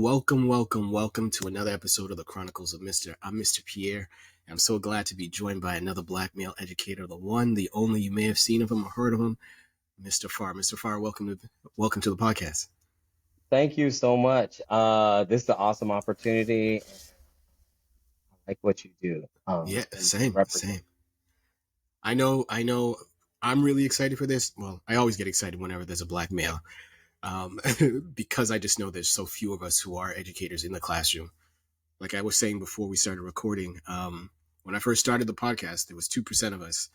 Welcome to another episode of the Chronicles of Mr. I'm Mr. Pierre. I'm so glad to be joined by another black male educator, the one, the only. You may have seen of him or heard of him, Mr. Farr. Mr. Farr, welcome to the podcast. Thank you so much. This is an awesome opportunity. I like what you do. Yeah, And same, represent. same. I know. I'm really excited for this. Well, I always get excited whenever there's a black male, um, because I just know there's so few of us who are educators in the classroom. Like I was saying before we started recording, when I first started the podcast, there was 2% of us.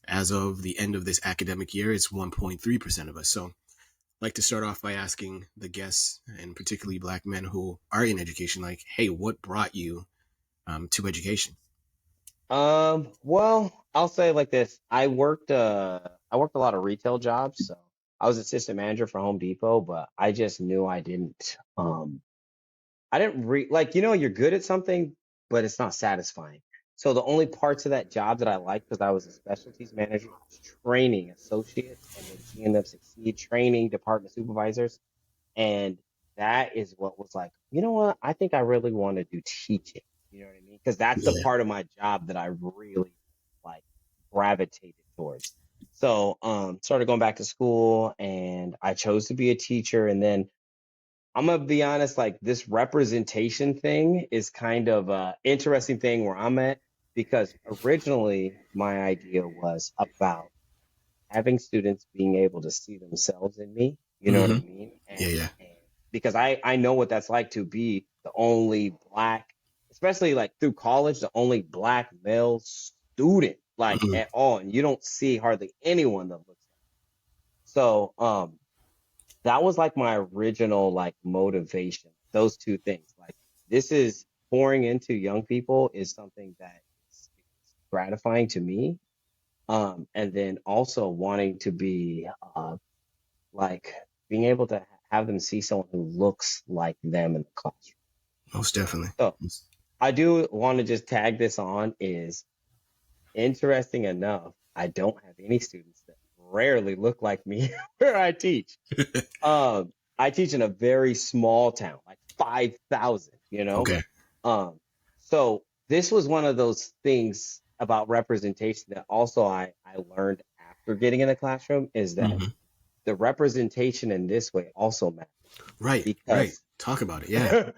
As of the end of this academic year, it's 1.3% of us. So I'd like to start off by asking the guests, and particularly black men who are in education, like, hey, what brought you to education? Well, I'll say it like this. I worked a lot of retail jobs, so I was assistant manager for Home Depot, but I just knew I didn't like, you're good at something, but it's not satisfying. So the only parts of that job that I liked because I was a specialties manager was training associates and then seeing them succeed, training department supervisors. And that is what was like, you know what? I think I really want to do teaching. You know what I mean? Because that's the Yeah. part of my job that I really like gravitated towards. So started going back to school and I chose to be a teacher. And then I'm gonna be honest, like this representation thing is kind of a interesting thing where I'm at because originally my idea was about having students being able to see themselves in me. You know what I Mm-hmm. mean? Yeah, And yeah. and because I know what that's like to be the only black, especially like through college, the only black male student like Mm-hmm. at all, and you don't see hardly anyone that looks like. So that was like my original like motivation. Those two things, like this is pouring into young people is something that is gratifying to me. And then also wanting to be like being able to have them see someone who looks like them in the classroom. Most definitely. So I do want to just tag this on is interesting enough. I don't have any students that rarely look like me where I teach. I teach in a very small town, like 5,000, you know? Okay. Um, so this was one of those things about representation that also I learned after getting in the classroom is that Mm-hmm. the representation in this way also matters Right. because, Talk about it. Yeah.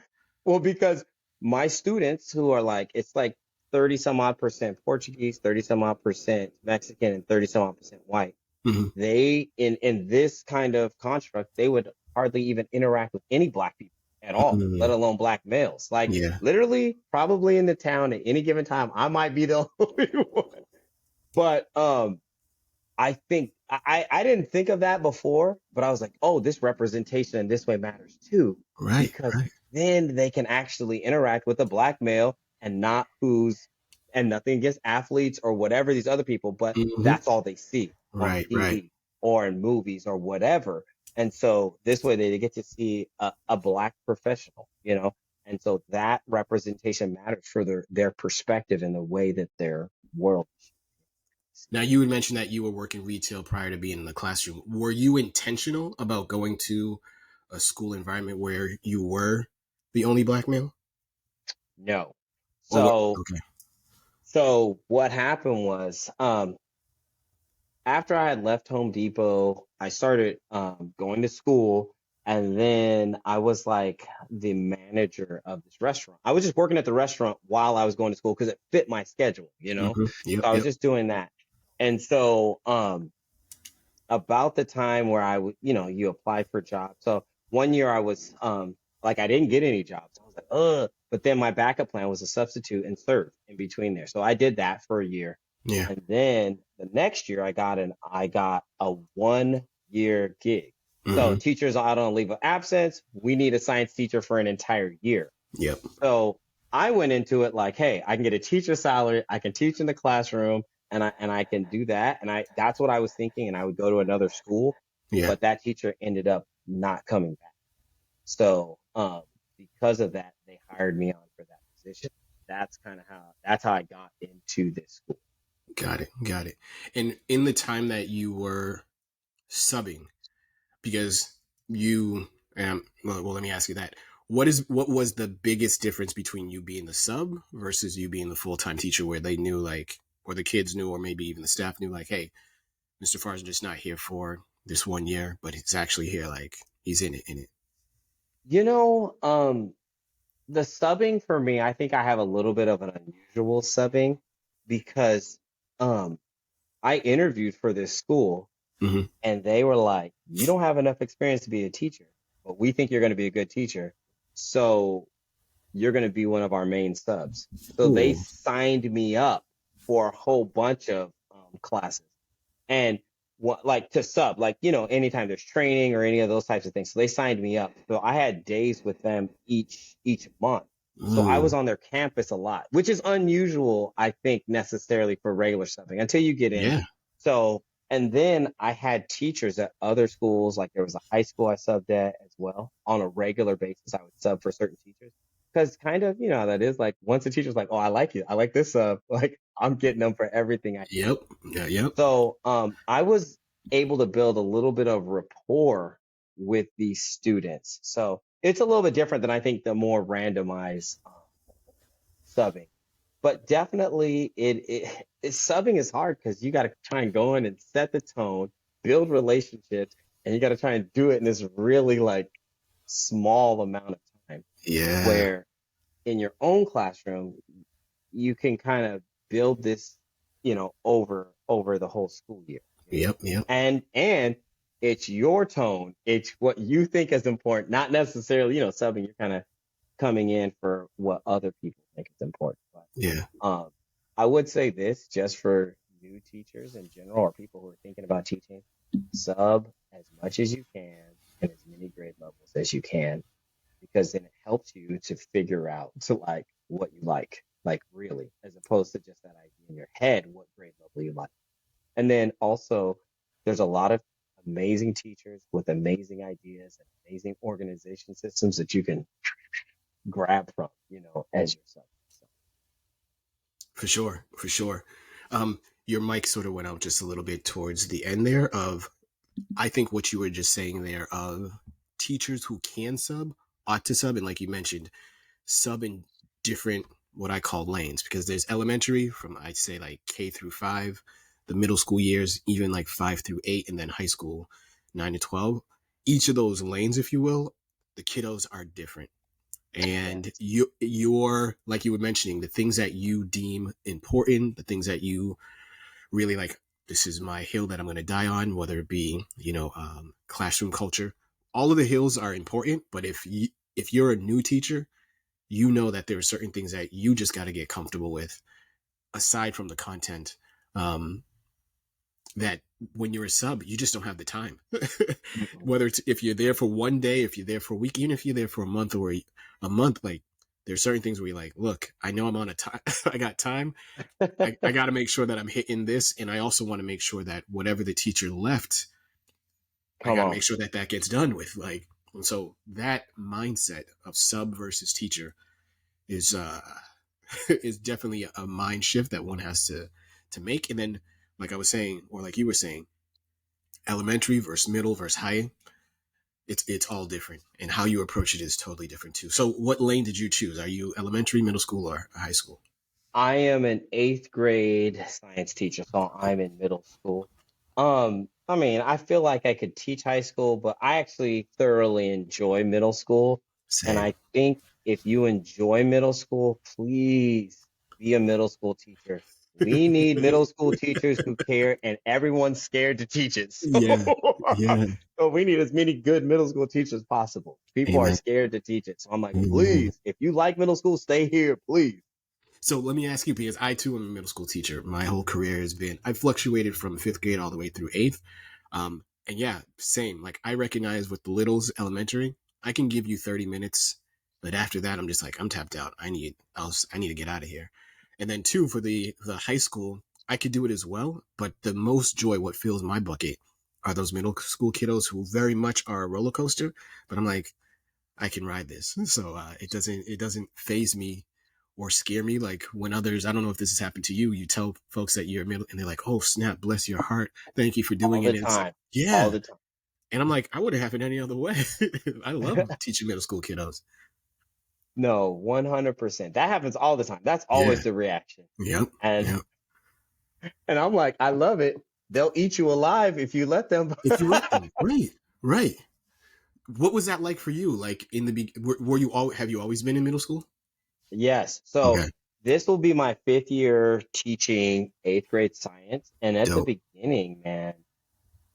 well, because my students who are like, it's like 30 some odd percent Portuguese, 30 some odd percent Mexican, and 30 some odd percent white. Mm-hmm. They, in this kind of construct, they would hardly even interact with any black people at all, let Mm-hmm. alone black males. Like Yeah. literally, probably in the town at any given time, I might be the only one. But I think I didn't think of that before, but I was like, oh, this representation in this way matters too, Right. because Right. then they can actually interact with a black male and not who's and nothing against athletes or whatever these other people, but Mm-hmm. that's all they see on Right. TV or in movies or whatever. And so this way they get to see a black professional, you know, and so that representation matters for their perspective and the way that their world. Now, you had mentioned that you were working retail prior to being in the classroom. Were you intentional about going to a school environment where you were the only black male? No. Or what? So Okay. So what happened was, after I had left Home Depot, I started going to school, and then I was like the manager of this restaurant. I was just working at the restaurant while I was going to school because it fit my schedule, you know. Mm-hmm. Yep. So I was Yep. just doing that, and so about the time where I would, you apply for jobs. So one year I was like I didn't get any jobs. I was like, ugh. But then my backup plan was a substitute and serve in between there. So I did that for a year. Yeah. And then the next year I got a 1 year gig. So Mm-hmm. teachers out on leave of absence. We need a science teacher for an entire year. Yep. So I went into it like, hey, I can get a teacher salary, I can teach in the classroom, and I can do that. And I that's what I was thinking, and I would go to another school, Yeah. but that teacher ended up not coming back. So because of that, they hired me on for that position. That's how I got into this school. Got it. Got it. And in the time that you were subbing, because you, well, let me ask you that. what was the biggest difference between you being the sub versus you being the full time teacher, where they knew like, or the kids knew, or maybe even the staff knew, like, hey, Mr. Farr's just not here for this 1 year, but he's actually here, like he's in it, in it. You know, the subbing for me, I think I have a little bit of an unusual subbing because um I interviewed for this school Mm-hmm. and they were like, you don't have enough experience to be a teacher, but we think you're going to be a good teacher. So you're going to be one of our main subs. So they Ooh. signed me up for a whole bunch of classes and what like to sub, like, anytime there's training or any of those types of things. So they signed me up. So I had days with them each month. So I was Ooh. on their campus a lot, which is unusual, I think, necessarily for regular subbing until you get in. Yeah. So, and then I had teachers at other schools, like there was a high school I subbed at as well. On a regular basis, I would sub for certain teachers. Because kind of, how that is like once a teacher's like, oh, I like it. I like this sub. Like I'm getting them for everything I do. Yep. Yeah. Yep. So I was able to build a little bit of rapport with these students. So it's a little bit different than I think the more randomized subbing. But definitely subbing is hard because you got to try and go in and set the tone, build relationships, and you got to try and do it in this really like small amount of time Yeah. where in your own classroom you can kind of build this, over the whole school year. Yep. Yep. And it's your tone, it's what you think is important, not necessarily, subbing. You're kind of coming in for what other people think is important. But Yeah. I would say this just for new teachers in general or people who are thinking about teaching, sub as much as you can and as many grade levels as you can because then it helps you to figure out to like what you like really, as opposed to just that idea in your head, what grade level you like. And then also, there's a lot of amazing teachers with amazing ideas and amazing organization systems that you can grab from, as yourself. So, For sure. For sure. Your mic sort of went out just a little bit towards the end there of, I think what you were just saying there of teachers who can sub ought to sub. And like you mentioned, sub in different, what I call lanes, because there's elementary from, I'd say like K through 5, the middle school years, even like 5 through 8, and then high school 9 to 12. Each of those lanes, if you will, the kiddos are different. And yes. you're like you were mentioning, the things that you deem important, the things that you really like, this is my hill that I'm going to die on, whether it be, classroom culture. All of the hills are important, but if you're a new teacher, you know that there are certain things that you just got to get comfortable with aside from the content. Um, that when you're a sub, you just don't have the time. Mm-mm. Whether it's if you're there for 1 day, if you're there for a week, even if you're there for a month or a month, like there's certain things where you're like, look, I know I'm on a time, I got time. I got to make sure that I'm hitting this. And I also want to make sure that whatever the teacher left, I Come got to on. make sure that that gets done with. Like, and so that mindset of sub versus teacher is, is definitely a mind shift that one has to make. And then, like I was saying, or like you were saying, elementary versus middle versus high, it's all different, and how you approach it is totally different too. So, what lane did you choose? Are you elementary, middle school, or high school? I am an eighth grade science teacher, so I'm in middle school. I mean, I feel like I could teach high school, but I actually thoroughly enjoy middle school. And Same. I think if you enjoy middle school, please be a middle school teacher. We need middle school teachers who care, and everyone's scared to teach it. Yeah. Yeah. So we need as many good middle school teachers as possible. People are Amen. scared to teach it. So I'm like, Amen. please, if you like middle school, stay here, please. So let me ask you, because I too am a middle school teacher. My whole career has been, I fluctuated from fifth grade all the way through eighth. And yeah, same. Like I recognize with the littles elementary, I can give you 30 minutes, but after that, I'm just like, I'm tapped out. I need to get out of here. And then two, for the high school, I could do it as well. But the most joy, what fills my bucket are those middle school kiddos who very much are a roller coaster. But I'm like, I can ride this. So it doesn't phase me or scare me like when others. I don't know if this has happened to you. You tell folks that you're middle, and they're like, "Oh snap, bless your heart, thank you for All doing it." the And it's time. All yeah, the time. and I'm like, I would have happened any other way. I love teaching middle school kiddos. No, 100%. That happens all the time. That's Yeah. always the reaction. Yep. And Yep. and I'm like, I love it. They'll eat you alive if you let them. If you let them, right, right. What was that like for you? Like in the were you all have you always been in middle school? Yes. So Okay, this will be my fifth year teaching eighth grade science. And at the dope. beginning, man,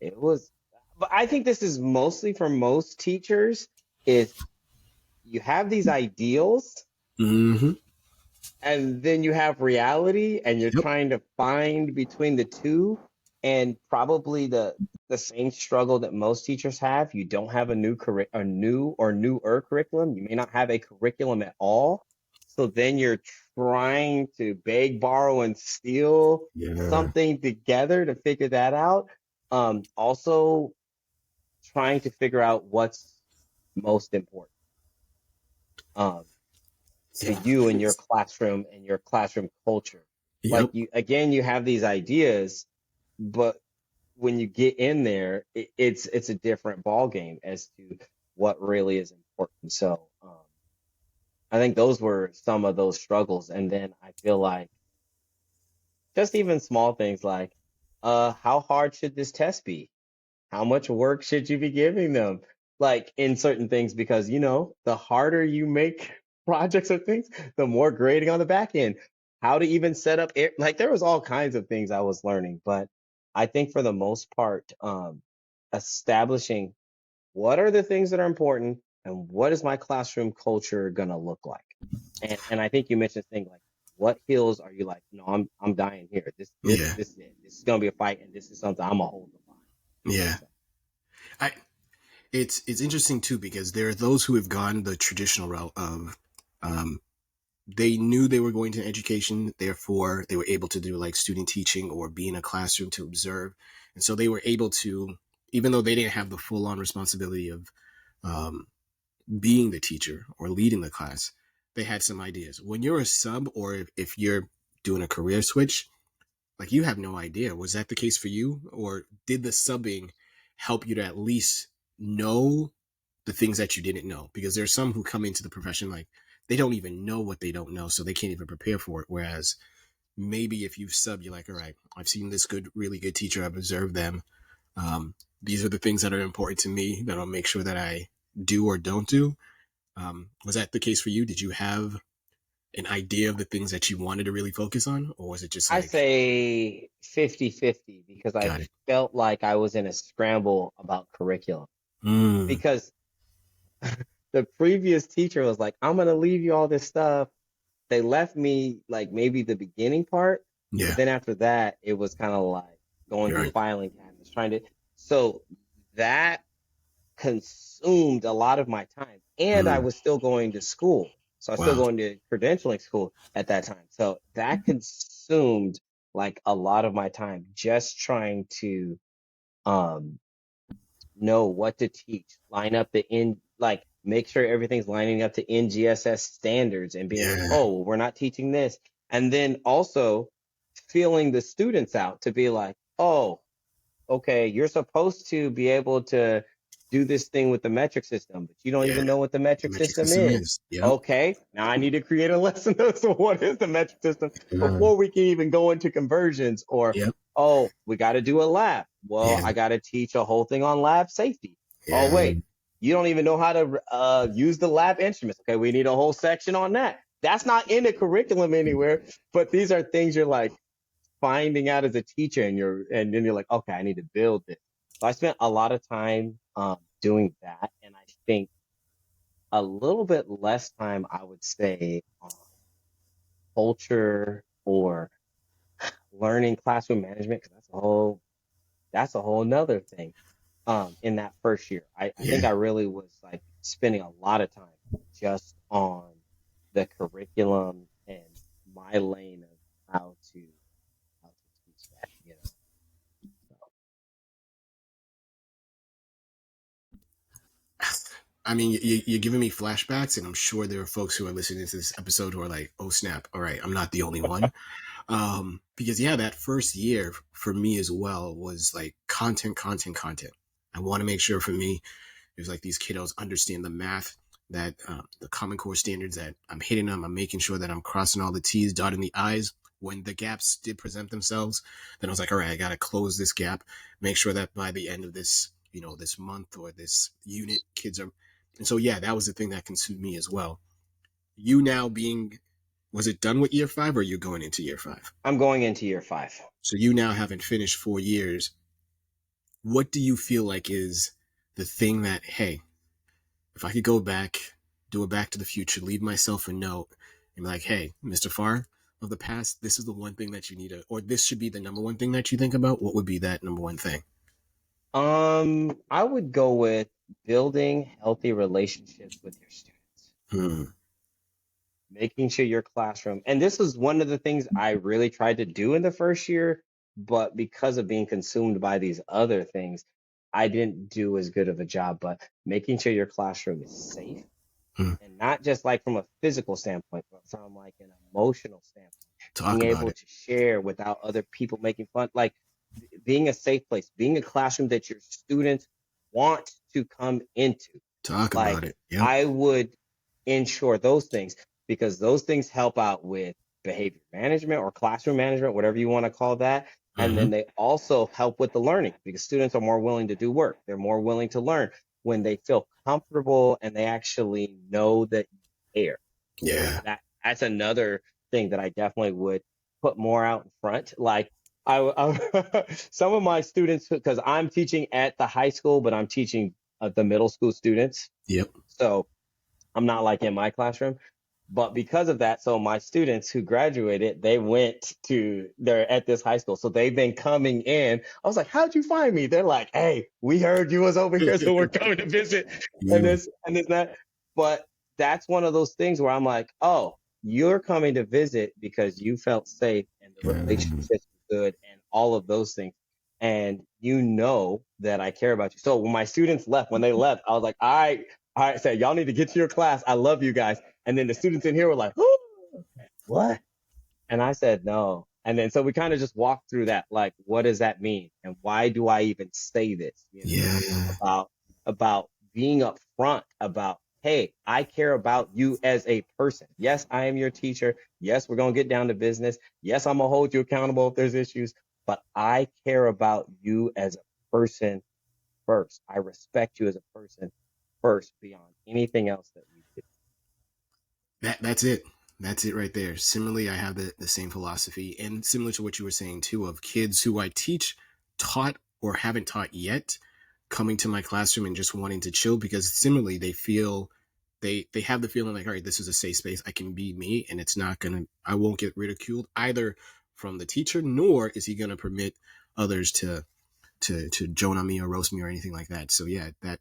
it was, but I think this is mostly for most teachers is you have these ideals Mm-hmm. and then you have reality and you're Yep. trying to find between the two, and probably the same struggle that most teachers have. You don't have a new or newer curriculum. You may not have a curriculum at all, so then you're trying to beg, borrow, and steal Yeah. something together to figure that out. Also trying to figure out what's most important. Um, to Yeah. you and your classroom and your classroom culture. Like Yep. you, again, you have these ideas, but when you get in there, it's a different ball game as to what really is important. So, I think those were some of those struggles. And then I feel like just even small things like, how hard should this test be? How much work should you be giving them? Like in certain things, because the harder you make projects or things, the more grading on the back end. How to even set up like there was all kinds of things I was learning, but I think for the most part, establishing what are the things that are important and what is my classroom culture gonna look like. And I think you mentioned things like what hills are you like, no, I'm dying here. Yeah. This is it. This is gonna be a fight and this is something I'm gonna hold the line. Yeah. So. I it's interesting too because there are those who have gone the traditional route of um they knew they were going to education, therefore they were able to do like student teaching or be in a classroom to observe. And so they were able to, even though they didn't have the full on responsibility of um, being the teacher or leading the class, they had some ideas. When you're a sub or if you're doing a career switch, like you have no idea. Was that the case for you? Or did the subbing help you to at least know the things that you didn't know? Because there's some who come into the profession like they don't even know what they don't know, so they can't even prepare for it. Whereas maybe if you sub, you're like, all right, I've seen this good, really good teacher, I've observed them. These are the things that are important to me that I'll make sure that I do or don't do. Was that the case for you? Did you have an idea of the things that you wanted to really focus on? Or was it just I like, say 50-50 because I got it? felt like I was in a scramble about curriculum Mm, because the previous teacher was like, I'm going to leave you all this stuff. They left me like maybe the beginning part, but yeah, then after that, it was kind of like going you're through right. filing cabinets, trying to. So that consumed a lot of my time. And I Mm, was still going to school. So I was still wow. going to credentialing school at that time. So that consumed like a lot of my time just trying to um know what to teach, line up the in like make sure everything's lining up to NGSS standards and being like, Yeah, oh, we're not teaching this. And then also feeling the students out to be like, oh, okay, you're supposed to be able to do this thing with the metric system, but you don't yeah. even know what the The metric metric system system is. is. Yep. Okay, now I need to create a lesson as to what is the metric system Uh, before we can even go into conversions. Or, yep. oh, we got to do a lab. Well, Yeah. I got to teach a whole thing on lab safety. Oh, Yeah. wait, you don't even know how to use the lab instruments. Okay, we need a whole section on that. That's not in the curriculum anywhere, but these are things you're like, finding out as a teacher and then you're like, okay, I need to build this. So I spent a lot of time doing that, and I think a little bit less time, I would say, on culture or learning classroom management because that's a whole nother thing. In that first year, I think Yeah. I really was like spending a lot of time just on the curriculum and my lane of how to teach that. So. I mean, you're giving me flashbacks, and I'm sure there are folks who are listening to this episode who are like, "Oh snap! All right, I'm not the only one." Because yeah, that first year for me as well was like content, content, content. I want to make sure for me, there's like these kiddos understand the math. that the Common Core standards, that I'm hitting them. I'm making sure that I'm crossing all the T's, dotting the I's. When the gaps did present themselves, then I was like, all right, I got to close this gap, make sure that by the end of this, this month or this unit, kids are. And so, yeah, that was the thing that consumed me as well. You now being, was it done with year five or you're going into year five? I'm going into year 5. So you now haven't finished 4 years. What do you feel like is the thing that, hey, if I could go back, do a back to the future, leave myself a note and be like, hey, Mr. Farr of the past, this is the one thing that you need to, or this should be the number one thing that you think about. What would be that number one thing? I would go with building healthy relationships with your students, Hmm. making sure your classroom, and this was one of the things I really tried to do in the first year, but because of being consumed by these other things, I didn't do as good of a job. But making sure your classroom is safe, Hmm. and not just like from a physical standpoint, but from like an emotional standpoint, being Talk about able it. to share without other people making fun, like being a safe place, being a classroom that your students want to come into. Talk Like about it. Yep. I would ensure those things because those things help out with behavior management or classroom management, whatever you want to call that. And Mm-hmm. then they also help with the learning because students are more willing to do work. They're more willing to learn when they feel comfortable and they actually know that you care. Yeah. That's another thing that I definitely would put more out in front. Like some of my students, because I'm teaching at the high school, but I'm teaching the middle school students. Yep. So I'm not like in my classroom. But because of that, so my students who graduated, they're at this high school. So they've been coming in. I was like, how'd you find me? They're like, hey, we heard you was over here, so we're coming to visit and You. this, that. But that's one of those things where I'm like, oh, you're coming to visit because you felt safe and the Um, relationships were good and all of those things. And you know that I care about you. So when my students left, when they left, I was like, all right, said, y'all need to get to your class. I love you guys. And then the students in here were like, oh, what? And I said, no. And then so we kind of just walked through that, like, what does that mean? And why do I even say this? yeah. About being upfront about, hey, I care about you as a person. Yes, I am your teacher. Yes, we're gonna get down to business. Yes, I'm gonna hold you accountable if there's issues, but I care about you as a person first. I respect you as a person first beyond anything else that we do. That's it. That's it right there. Similarly, I have the same philosophy, and similar to what you were saying too, of kids who I teach, taught or haven't taught yet, coming to my classroom and just wanting to chill because similarly they feel they have the feeling like, all right, this is a safe space. I can be me, and it's not gonna. I won't get ridiculed either from the teacher, nor is he gonna permit others to joan on me or roast me or anything like that. So yeah, that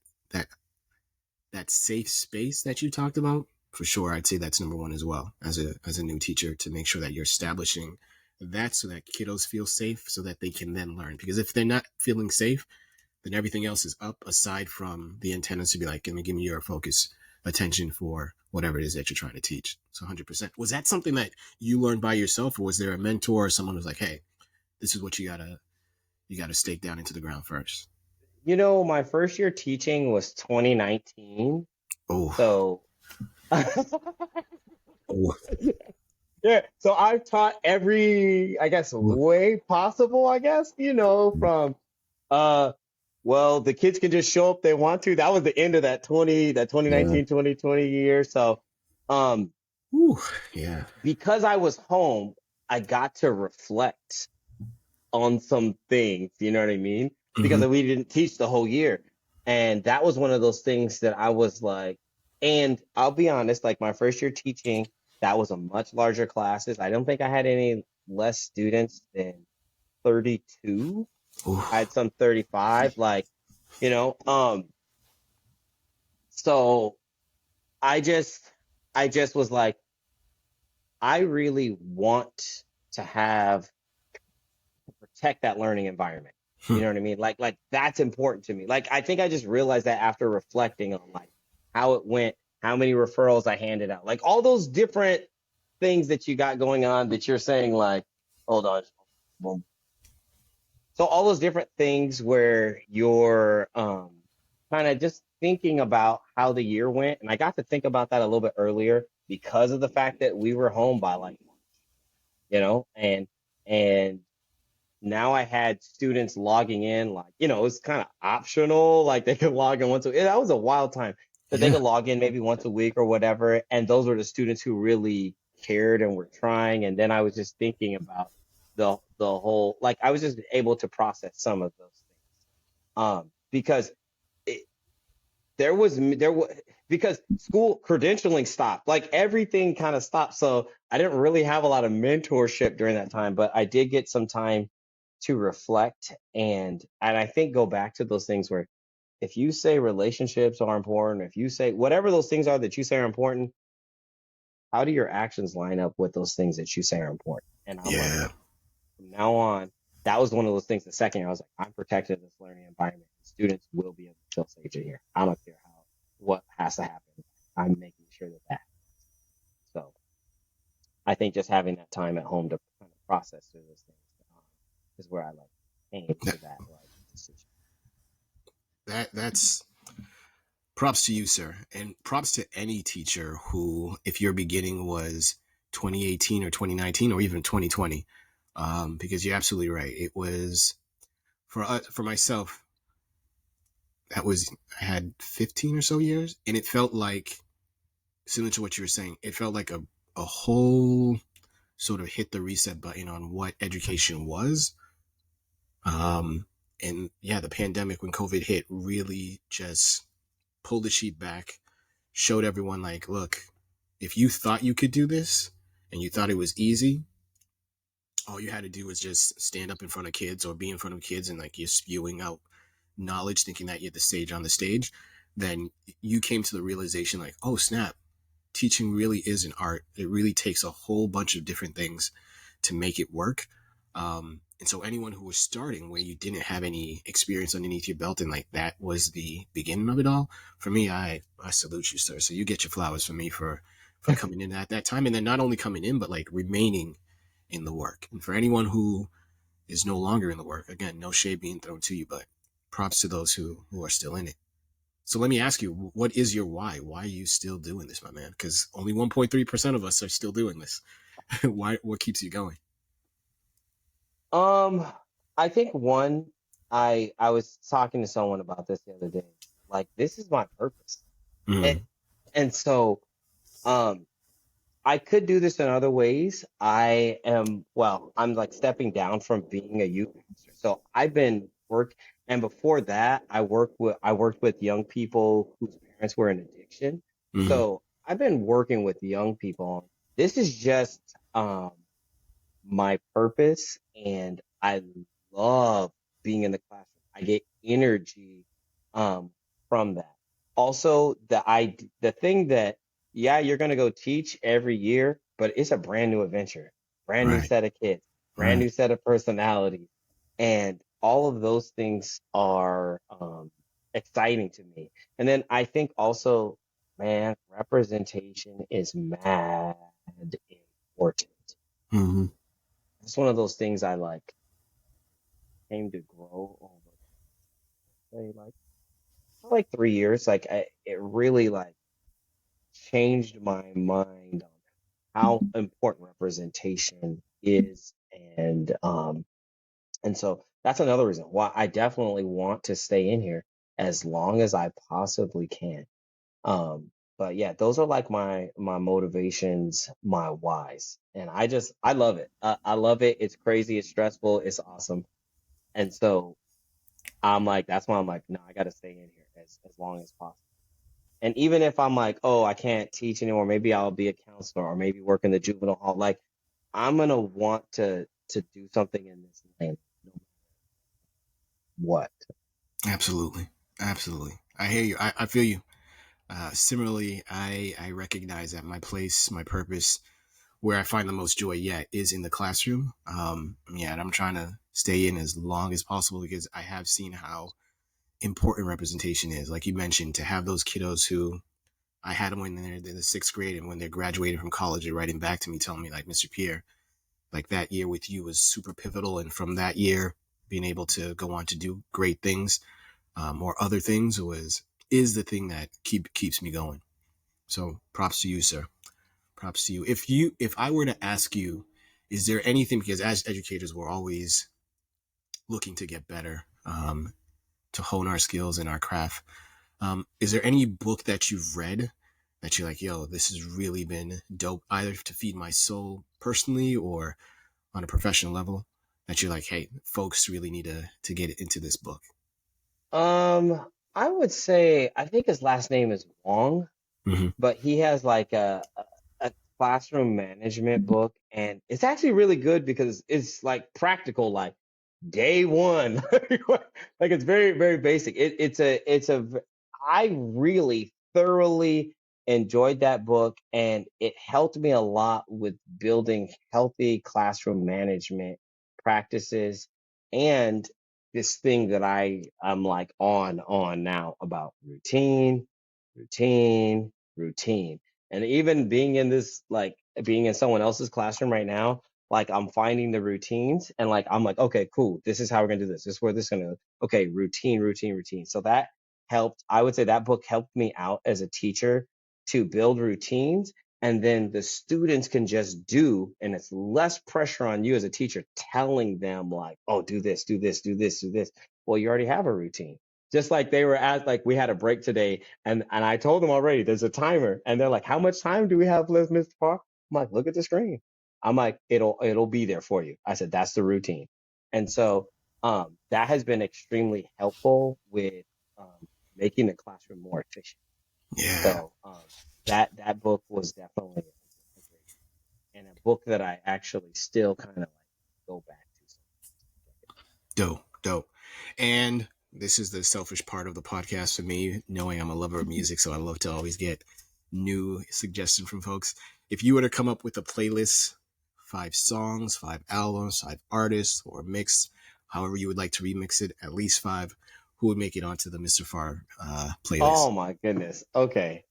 that safe space that you talked about, for sure, I'd say that's number one as well as a new teacher, to make sure that you're establishing that so that kiddos feel safe so that they can then learn. Because if they're not feeling safe, then everything else is up aside from the antennas to be like, give me your focus attention for whatever it is that you're trying to teach. So 100%. Was that something that you learned by yourself, or was there a mentor or someone who's like, hey, this is what you gotta stake down into the ground first? My first year teaching was 2019. Oh, So oh, yeah, so I've taught every, I guess, oh, way possible, I guess, from uh well, the kids can just show up they want to. That was the end of that yeah. 2019, 2020 year. So um Ooh, yeah. because I was home, I got to reflect on some things, you know what I mean? Because Mm-hmm. we didn't teach the whole year. And that was one of those things that I was like, and I'll be honest, like my first year teaching, that was a much larger classes. I don't think I had any less students than 32. Ooh, I had some 35, like, you know, so I just I just was like, I really want to have protect that learning environment. You hmm. know what I mean? Like that's important to me. Like I think I just realized that after reflecting on like how it went, how many referrals I handed out, like all those different things that you got going on that you're saying like, hold on. So all those different things where you're kind of just thinking about how the year went, and I got to think about that a little bit earlier because of the fact that we were home by like, and now I had students logging in, like, it was kind of optional, like they could log in once a week. That was a wild time that they Yeah. could log in maybe once a week or whatever. And those were the students who really cared and were trying. And then I was just thinking about the whole, like I was just able to process some of those things. Because it, there was because school credentialing stopped, like everything kind of stopped. So I didn't really have a lot of mentorship during that time, but I did get some time to reflect and I think go back to those things where if you say relationships are important, if you say whatever those things are that you say are important, how do your actions line up with those things that you say are important? And I'm like, Yeah. okay, from now on, that was one of those things. The second year, I was like, I'm protected in this learning environment. Students will be able to feel safe in here. I don't care what has to happen. I'm making sure that. So I think just having that time at home to kind of process through those things is where I like came to that like decision. That's props to you, sir, and props to any teacher who, if your beginning was 2018 or 2019 or even 2020, because you're absolutely right. It was for myself. That was I had 15 or so years, and it felt like similar to what you were saying. It felt like a whole sort of hit the reset button on what education was. Um, and yeah, the pandemic when COVID hit really just pulled the sheet back, showed everyone like, look, if you thought you could do this and you thought it was easy, all you had to do was just stand up in front of kids or be in front of kids and like you're spewing out knowledge, thinking that you're the sage on the stage. Then you came to the realization like, oh snap, teaching really is an art. It really takes a whole bunch of different things to make it work. And so anyone who was starting where you didn't have any experience underneath your belt and like that was the beginning of it all, for me, I salute you, sir. So you get your flowers for me for coming in at that time and then not only coming in but like remaining in the work. And for anyone who is no longer in the work, again, no shade being thrown to you, but props to those who are still in it. So let me ask you, what is your why? Why are you still doing this, my man? Because only 1.3% of us are still doing this. Why? What keeps you going? Um, I think one, I was talking to someone about this the other day. Like this is my purpose, and Mm, and so um, I could do this in other ways. I'm like stepping down from being a youth pastor. So I've been and before that, I worked with young people whose parents were in addiction. mm, So I've been working with young people. This is just my purpose, and I love being in the classroom. I get energy um from that. Also, the thing that yeah, you're gonna go teach every year, but it's a brand new adventure, brand new right, set of kids, brand right. new set of personalities, and all of those things are exciting to me. And then I think also, man, representation is mad important. Mm-hmm. It's one of those things I like came to grow over, say, like 3 years. Like it really like changed my mind on how important representation is, and so that's another reason why I definitely want to stay in here as long as I possibly can. But yeah, those are like my motivations, my whys, and I love it. I love it. It's crazy. It's stressful. It's awesome. And so I'm like, that's why I'm like, no, I got to stay in here as long as possible. And even if I'm like, oh, I can't teach anymore, maybe I'll be a counselor or maybe work in the juvenile hall. Like, I'm gonna want to do something in this lane, no matter what. Absolutely, absolutely. I hear you. I feel you. Similarly, I recognize that my place, my purpose, where I find the most joy, yeah, is in the classroom. Yeah, and I'm trying to stay in as long as possible because I have seen how important representation is. Like you mentioned, to have those kiddos who I had them when they're in the sixth grade and when they're graduating from college, they're writing back to me telling me like, Mr. Pierre, like that year with you was super pivotal, and from that year, being able to go on to do great things. or other things was is the thing that keeps me going. So props to you, sir. Props to you. If I were to ask you, is there anything, because as educators we're always looking to get better, to hone our skills in our craft. Is there any book that you've read that you're like, yo, this has really been dope, either to feed my soul personally or on a professional level, that you're like, hey, folks really need to get into this book? I would say I think his last name is Wong, Mm-hmm. but he has like a classroom management book, and it's actually really good because it's like practical, like day one. Like it's very, very basic. I really thoroughly enjoyed that book, and it helped me a lot with building healthy classroom management practices and this thing that I'm like on now about routine, routine. And even being in this, like being in someone else's classroom right now, like I'm finding the routines and like I'm like, okay, cool. This is how we're gonna do this. This is where this is gonna okay, routine. So that helped. I would say that book helped me out as a teacher to build routines, and then the students can just do, and it's less pressure on you as a teacher telling them like, oh, do this, do this. Well, you already have a routine. Just like they were at, like we had a break today, and I told them already there's a timer, and they're like, how much time do we have left, Mr. Park? I'm like, look at the screen. I'm like, it'll be there for you. I said, that's the routine. And so that has been extremely helpful with making the classroom more efficient. Yeah, So that book was definitely a great and a book that I actually still kind of like go back to sometimes. dope, dope. And this is the selfish part of the podcast for me, knowing I'm a lover of music, so I love to always get new suggestions from folks. If you were to come up with a playlist, 5 songs, 5 albums, 5 artists, or a mix, however you would like to remix it, at least five, who would make it onto the Mr. Farr playlist? Oh my goodness. Okay.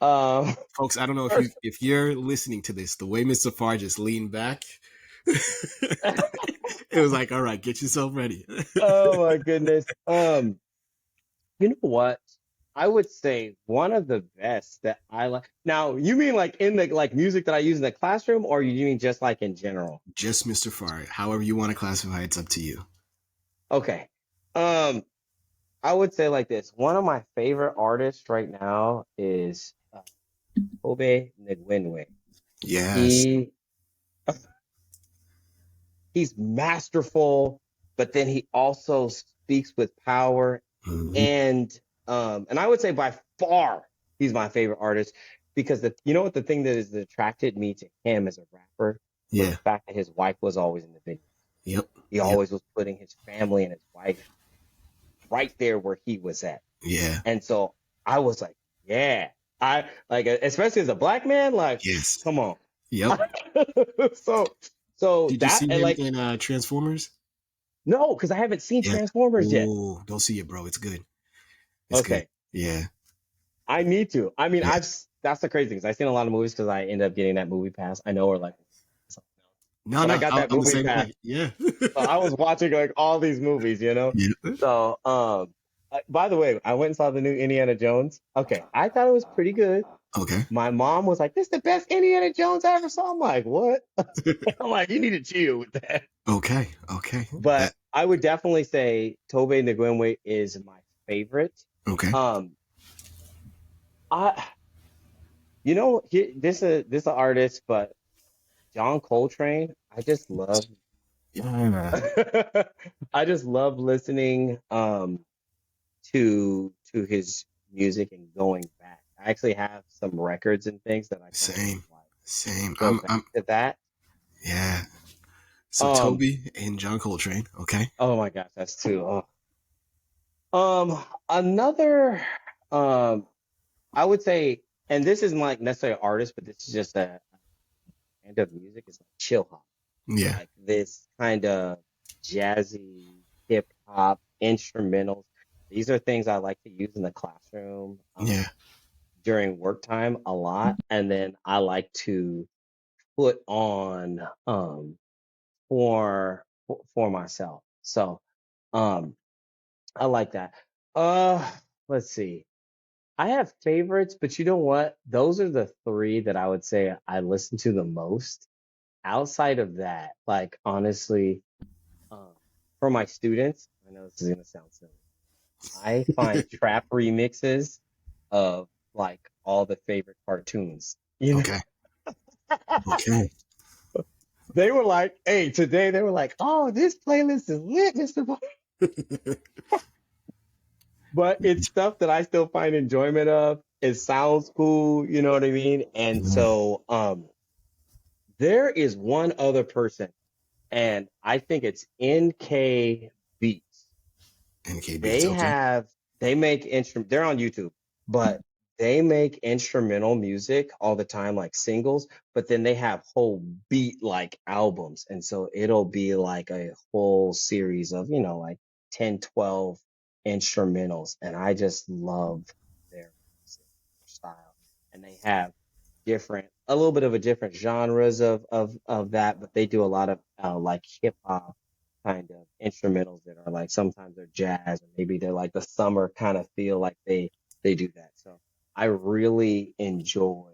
Um, Folks, I don't know first, if you're listening to this, the way Mr. Farr just leaned back, it was like, all right, get yourself ready. oh my goodness. You know what? I would say one of the best that I like. Now, you mean like in the like music that I use in the classroom, or you mean just like in general? Just Mr. Farr. However you want to classify, it's up to you. Okay. Um, I would say like this. One of my favorite artists right now is Kobe Nagwinwe. Yes. He he's masterful, but then he also speaks with power. Hmm. And I would say by far he's my favorite artist because the you know what the thing that is that attracted me to him as a rapper was the Yeah. fact that his wife was always in the video. Yep. He Yep. always was putting his family and his wife right there where he was at. Yeah. And so I was like, yeah, I like, especially as a black man, like, Yes. come on. Yep. so, so Did you that, see and him like, in Transformers? no, because I haven't seen Yeah. Transformers yet. Oh, don't see it, bro. It's good. It's good. Okay. Yeah. I need to. I mean, Yeah. that's the crazy thing. 'Cause I've seen a lot of movies because I end up getting that movie pass. I know, or like something else. No, But I no. got that I'm the movie same pass. way. Yeah. So I was watching like all these movies. Yeah. So, by the way, I went and saw the new Indiana Jones. Okay. I thought it was pretty good. Okay. My mom was like, "This is the best Indiana Jones I ever saw." I'm like, "What?" I'm like, "You need to chill with that." Okay. Okay. But That. I would definitely say Tobe Nwigwe is my favorite. Okay. Um, I, this is an artist, but John Coltrane, Yeah. I just love listening to his music and going back. I actually have some records and things that I kind of Same. just like Same. go back I'm. to that. Yeah. So Um, Toby and John Coltrane. Okay. oh my gosh, that's too. Oh. Another I would say, and this isn't like necessarily an artist, but this is just a kind of music is like chill hop, Yeah. like this kind of jazzy hip hop instrumentals. These are things I like to use in the classroom Yeah. during work time a lot, and then I like to put on for myself. So um, I like that. Uh, let's see. I have favorites, but you know what? Those are the three that I would say I listen to the most. Outside of that, like honestly, um, for my students, I know this is gonna sound silly. I find trap remixes of like all the favorite cartoons. You know, Okay. Okay. they were like, "Hey, today they were like, oh, this playlist is lit, Mr. Bar-" But it's stuff that I still find enjoyment of. It sounds cool, you know what I mean? And Yeah. so, there is one other person, and I think it's NK Beats. NK Beats. They Okay. have they make instrument they're on YouTube, but they make instrumental music all the time, like singles, but then they have whole beat like albums. And so it'll be like a whole series of, like 10, 12 instrumentals. And I just love their music, their style. And they have a little bit of a different genres of that, but they do a lot of like hip hop kind of instrumentals that are like sometimes they're jazz or maybe they're like the summer kind of feel like they do that. So I really enjoy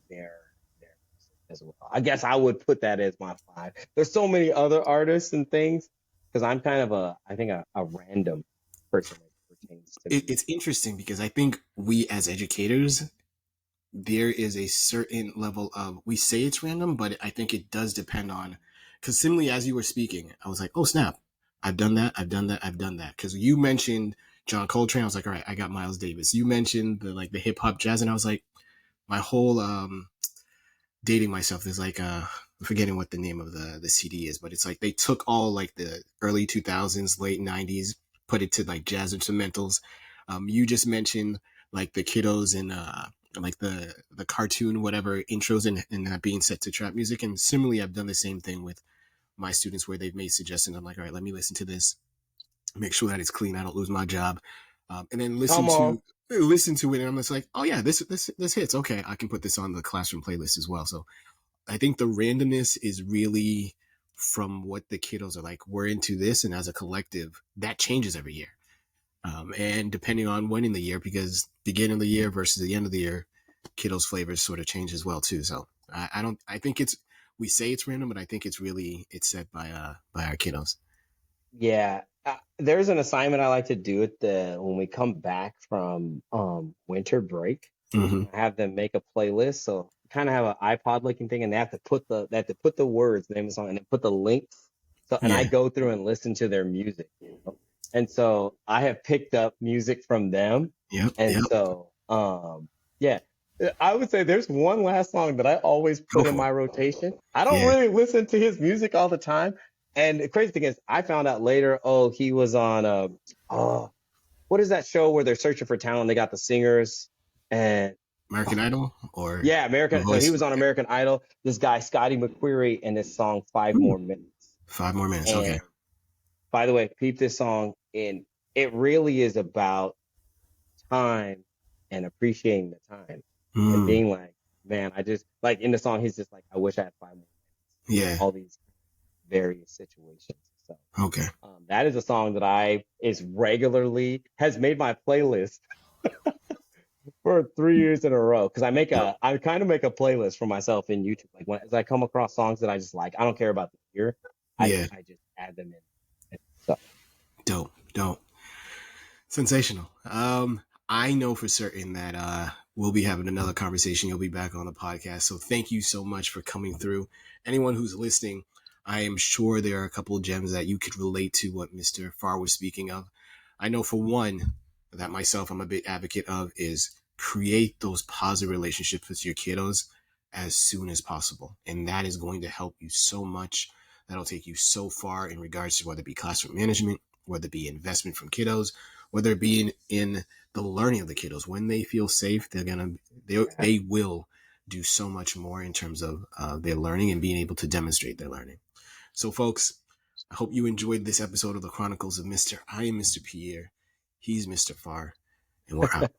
their music as well. I guess I would put that as my five. There's so many other artists and things because I'm kind of I think a random person as it pertains to It's music. interesting because I think we as educators, there is a certain level of, we say it's random, but I think it does depend on, because similarly as you were speaking, I was like, oh snap, I've done that, I've done that, I've done that. Because you mentioned John Coltrane, I was like, all right, I got Miles Davis. You mentioned the hip hop jazz, and I was like, my whole dating myself. There's like I'm forgetting what the name of the CD is, but it's like they took all like the early 2000s, late 90s, put it to like jazz instrumentals. You just mentioned like the kiddos and like the cartoon whatever intros and being set to trap music. And similarly, I've done the same thing with my students where they've made suggestions. I'm like, all right, let me listen to this, make sure that it's clean, I don't lose my job, and then Come on. listen to it, and I'm just like, oh yeah, this hits. Okay, I can put this on the classroom playlist as well. So I think the randomness is really from what the kiddos are like. We're into this, and as a collective, that changes every year. And depending on when in the year, because beginning of the year versus the end of the year, kiddos' flavors sort of change as well too. So I don't. I think it's, we say it's random, but I think it's set by our kiddos. Yeah, there's an assignment I like to do at the when we come back from winter break, Mm-hmm. and I have them make a playlist. So kind of have an iPod looking thing, and they have to put the words, the name of the song, and then put the links. So and I Yeah. go through and listen to their music. And so I have picked up music from them, Yep. and Yep. so yeah. I would say there's one last song that I always Go put in for my it. rotation. I don't Yeah. really listen to his music all the time, and the crazy thing is, I found out later, oh, he was on oh, what is that show where they're searching for talent? They got the singers and American oh, Idol or yeah, The American. No, he Voice. was on American Idol. This guy, Scotty McQuarrie, and this song Five Ooh, More Minutes. 5 more minutes. Okay. And by the way, peep this song, and it really is about time and appreciating the time and Mm, being like, man, I just like in the song, he's just like, I wish I had 5 more minutes. yeah. All these various situations. So Okay. that is a song that I is regularly has made my playlist for 3 years in a row. Because I kind of make a playlist for myself in YouTube. Like when as I come across songs that I just like, I don't care about the year. I Yeah. I just add them in. So Dope. Dope. Sensational. I know for certain that we'll be having another conversation. You'll be back on the podcast. So thank you so much for coming through. Anyone who's listening, I am sure there are a couple of gems that you could relate to what Mr. Farr was speaking of. I know for one that myself I'm a big advocate of is create those positive relationships with your kiddos as soon as possible. And that is going to help you so much. That'll take you so far in regards to whether it be classroom management, whether it be investment from kiddos, whether it be in the learning of the kiddos. When they feel safe, yeah, they will do so much more in terms of their learning and being able to demonstrate their learning. So, folks, I hope you enjoyed this episode of the Chronicles of Mr. I am Mr. Pierre. He's Mr. Farr, and we're out.